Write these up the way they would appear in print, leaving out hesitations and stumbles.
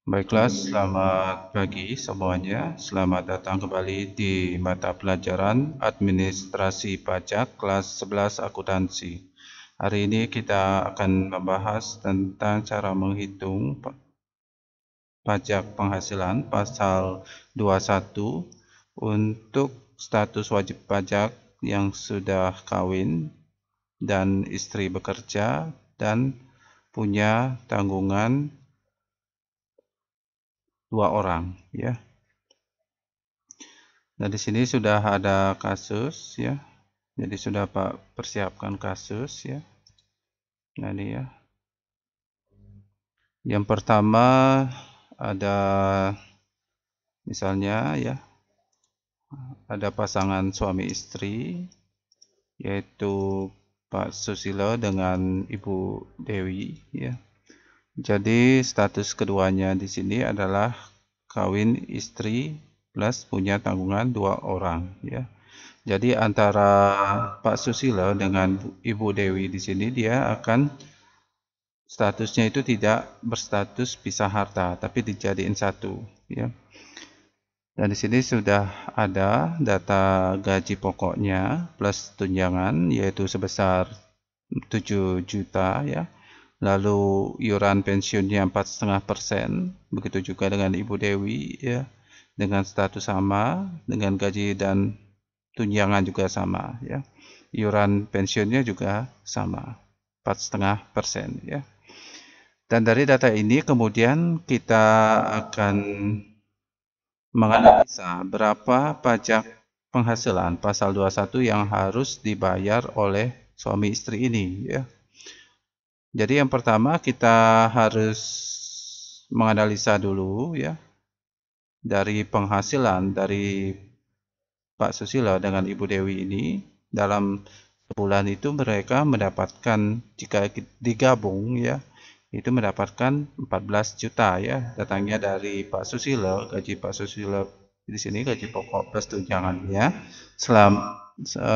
Baiklah, selamat pagi semuanya. Selamat datang kembali di mata pelajaran Administrasi Pajak kelas 11 Akuntansi. Hari ini kita akan membahas tentang cara menghitung pajak penghasilan pasal 21 untuk status wajib pajak yang sudah kawin dan istri bekerja dan punya tanggungan 2 orang, ya. Nah, di sini sudah ada kasus, ya. Jadi sudah Pak persiapkan kasus, ya. Nah, ini ya. Yang pertama ada misalnya ya, ada pasangan suami istri, yaitu Pak Susilo dengan Ibu Dewi, ya. Jadi status keduanya di sini adalah kawin istri plus punya tanggungan 2 orang, ya. Jadi antara Pak Susilo dengan Ibu Dewi di sini dia akan statusnya itu tidak berstatus pisah harta, tapi dijadiin satu, ya. Dan di sini sudah ada data gaji pokoknya plus tunjangan, yaitu sebesar 7 juta, ya. Lalu iuran pensiunnya 4,5%, begitu juga dengan Ibu Dewi, ya, dengan status sama, dengan gaji dan tunjangan juga sama, ya. Iuran pensiunnya juga sama, 4,5%, ya. Dan dari data ini kemudian kita akan menganalisa berapa pajak penghasilan pasal 21 yang harus dibayar oleh suami istri ini, ya. Jadi yang pertama kita harus menganalisa dulu, ya, dari penghasilan dari Pak Susilo dengan Ibu Dewi ini dalam sebulan itu mereka mendapatkan, jika digabung, ya, itu mendapatkan 14 juta, ya, datangnya dari Pak Susilo. Gaji Pak Susilo di sini gaji pokok plus tunjangannya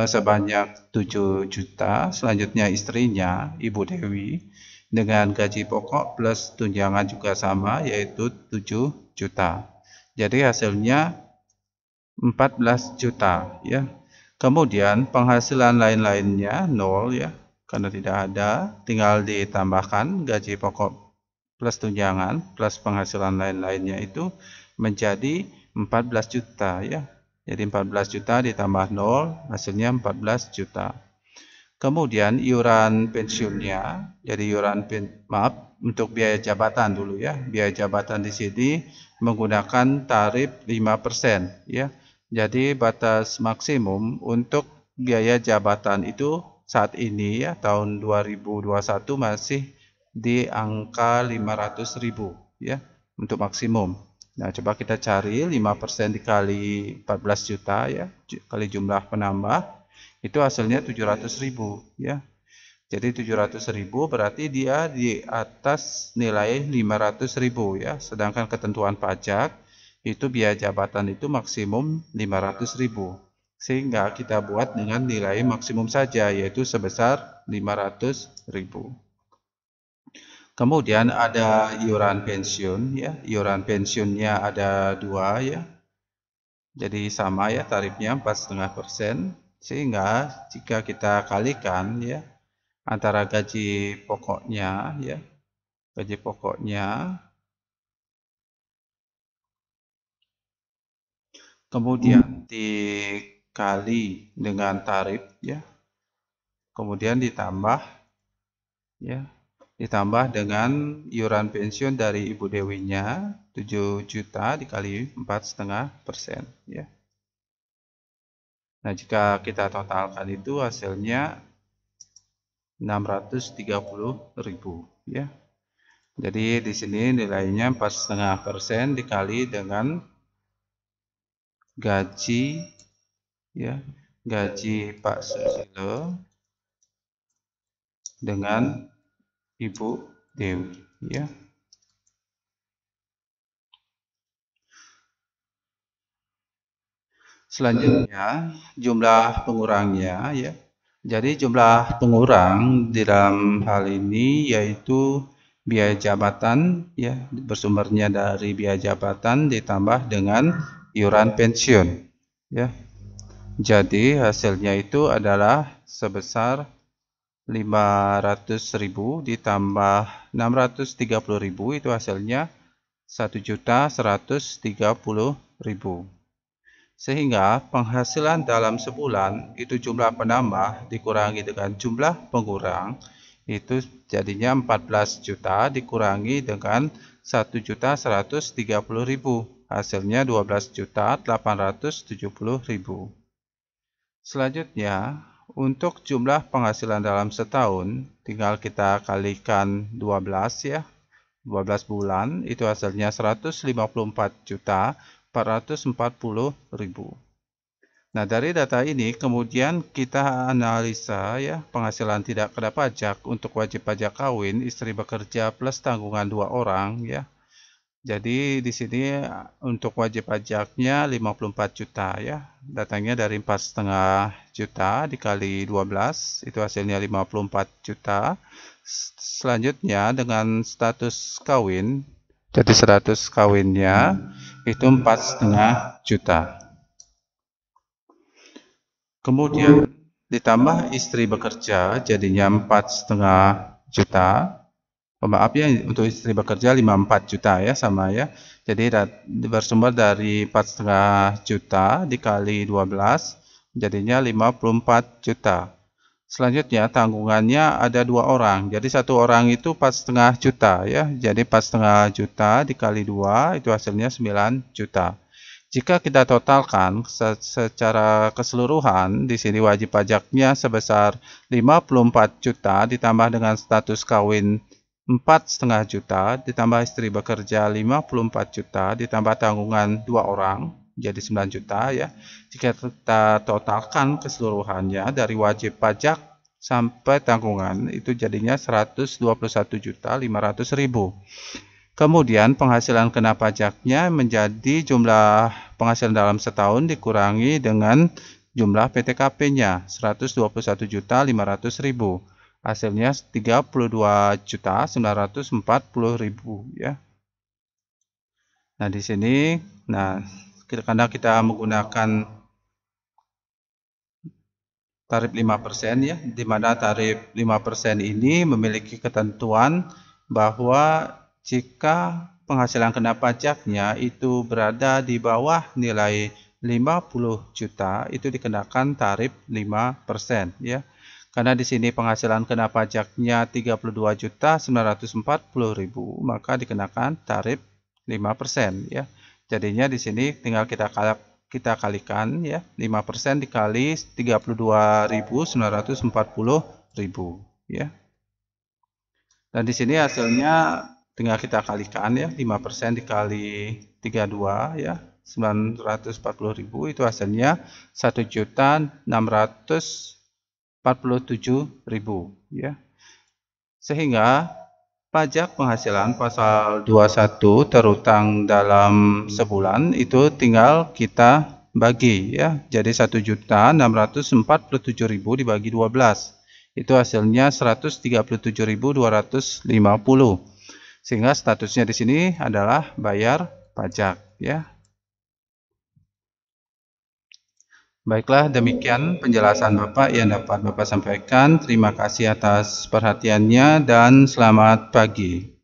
sebanyak 7 juta. Selanjutnya istrinya Ibu Dewi dengan gaji pokok plus tunjangan juga sama, yaitu 7 juta. Jadi hasilnya 14 juta, ya. Kemudian penghasilan lain-lainnya 0, ya, karena tidak ada, tinggal ditambahkan gaji pokok plus tunjangan plus penghasilan lain-lainnya itu menjadi 14 juta, ya. Jadi 14 juta ditambah 0, hasilnya 14 juta. Kemudian iuran pensiunnya, jadi untuk biaya jabatan dulu, ya. Biaya jabatan di sini menggunakan tarif 5%, ya. Jadi batas maksimum untuk biaya jabatan itu saat ini, ya, tahun 2021 masih di angka 500.000, ya, untuk maksimum. Nah, coba kita cari 5% dikali 14 juta, ya, kali jumlah penambah, itu hasilnya 700.000, ya. Jadi 700.000 berarti dia di atas nilai 500.000, ya. Sedangkan ketentuan pajak itu biaya jabatan itu maksimum 500.000. Sehingga kita buat dengan nilai maksimum saja, yaitu sebesar 500.000. Kemudian ada iuran pensiun, ya. Iuran pensiunnya ada 2, ya. Jadi sama, ya, tarifnya 4,5%. Sehingga jika kita kalikan, ya, antara gaji pokoknya, ya, gaji pokoknya, kemudian dikali dengan tarif, ya, kemudian ditambah, ya, ditambah dengan iuran pensiun dari Ibu Dewinya 7 juta dikali 4,5%, ya. Nah, jika kita totalkan itu hasilnya 630.000, ya. Jadi di sini nilainya 4,5% dikali dengan gaji, ya, gaji Pak Susilo dengan Ibu Dewi, ya. Selanjutnya jumlah pengurangnya, ya. Jadi jumlah pengurang di dalam hal ini yaitu biaya jabatan ya, bersumbernya dari biaya jabatan ditambah dengan iuran pensiun ya. Jadi hasilnya itu adalah sebesar 500.000 ditambah 630.000, itu hasilnya 1.130.000. Sehingga penghasilan dalam sebulan itu jumlah penambah dikurangi dengan jumlah pengurang, itu jadinya 14 juta dikurangi dengan 1.130.000, hasilnya 12.870.000. Selanjutnya, untuk jumlah penghasilan dalam setahun, tinggal kita kalikan 12 ya, 12 bulan, itu hasilnya 154.440.000. Nah, dari data ini kemudian kita analisa ya, penghasilan tidak kena pajak untuk wajib pajak kawin, istri bekerja plus tanggungan 2 orang ya. Jadi di sini untuk wajib pajaknya 54 juta ya. Datangnya dari 4,5 juta dikali 12, itu hasilnya 54 juta. Selanjutnya dengan status kawin, jadi status kawinnya itu 4,5 juta. Kemudian ditambah istri bekerja jadinya 4,5 juta. Maaf ya, untuk istri bekerja 54 juta ya, sama ya. Jadi bersumber dari 4,5 juta dikali 12 jadinya 54 juta. Selanjutnya tanggungannya ada 2 orang. Jadi satu orang itu 4,5 juta ya. Jadi 4,5 juta dikali 2 itu hasilnya 9 juta. Jika kita totalkan secara keseluruhan, di sini wajib pajaknya sebesar 54 juta ditambah dengan status kawin 4,5 juta ditambah istri bekerja 54 juta ditambah tanggungan 2 orang jadi 9 juta ya. Jika kita totalkan keseluruhannya dari wajib pajak sampai tanggungan itu jadinya 121.500.000. Kemudian penghasilan kena pajaknya menjadi jumlah penghasilan dalam setahun dikurangi dengan jumlah PTKP-nya 121.500.000. Hasilnya 32.940.000 ya. Nah, di sini karena kita menggunakan tarif 5% ya, di mana tarif 5% ini memiliki ketentuan bahwa jika penghasilan kena pajaknya itu berada di bawah nilai 50 juta itu dikenakan tarif 5% ya. Karena di sini penghasilan kena pajaknya 32.940.000, maka dikenakan tarif 5% ya. Jadinya di sini tinggal kita kalikan ya, 5% dikali 32.940.000 ya. Dan di sini hasilnya tinggal kita kalikan ya, 5% dikali 32 ya, 940.000, itu hasilnya 1.647.000 ya. Sehingga pajak penghasilan pasal 21 terutang dalam sebulan itu tinggal kita bagi ya. Jadi 1.647.000 dibagi 12. Itu hasilnya 137.250. Sehingga statusnya di sini adalah bayar pajak ya. Baiklah, demikian penjelasan Bapak yang dapat Bapak sampaikan. Terima kasih atas perhatiannya dan selamat pagi.